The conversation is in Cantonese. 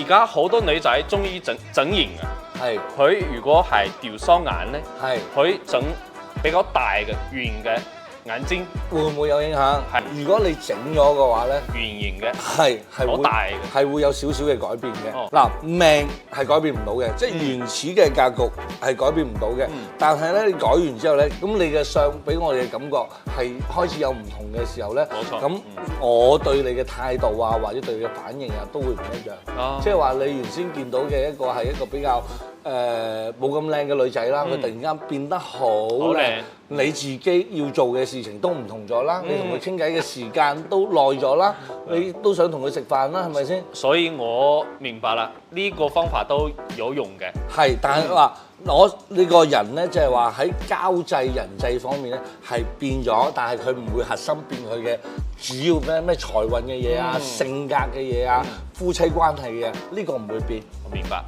而家好多女仔中意整形啊，係佢如果係掉雙眼咧，係佢整比較大嘅圓嘅眼睛，會唔會有影響？係如果你整咗嘅話咧，圓形嘅，係會好大嘅。係會有少少嘅改變嘅。哦嗱，命係改變唔到嘅，即係原始嘅格局係改變唔到嘅。但係咧，你改完之後咧，咁你嘅相俾我哋嘅感覺係開始有唔同嘅時候咧，冇錯咁我對你嘅態度啊，或者對你嘅反應啊，都會唔一樣。即係話你原先見到嘅一個係一個比較冇咁靚嘅女仔啦，佢突然間變得好靚，你自己要做嘅事情都唔同咗啦，你同佢傾偈嘅時間都耐咗啦，你都想同佢食飯啦，係咪先？所以我明白啦，呢個方法都有用嘅。係，但係話我呢個人咧，即係話喺交際人際方面咧係變咗，但係佢唔會核心變佢嘅主要咩財運嘅嘢啊、性格嘅嘢啊、夫妻關係嘅嘢，呢個唔會變。我明白。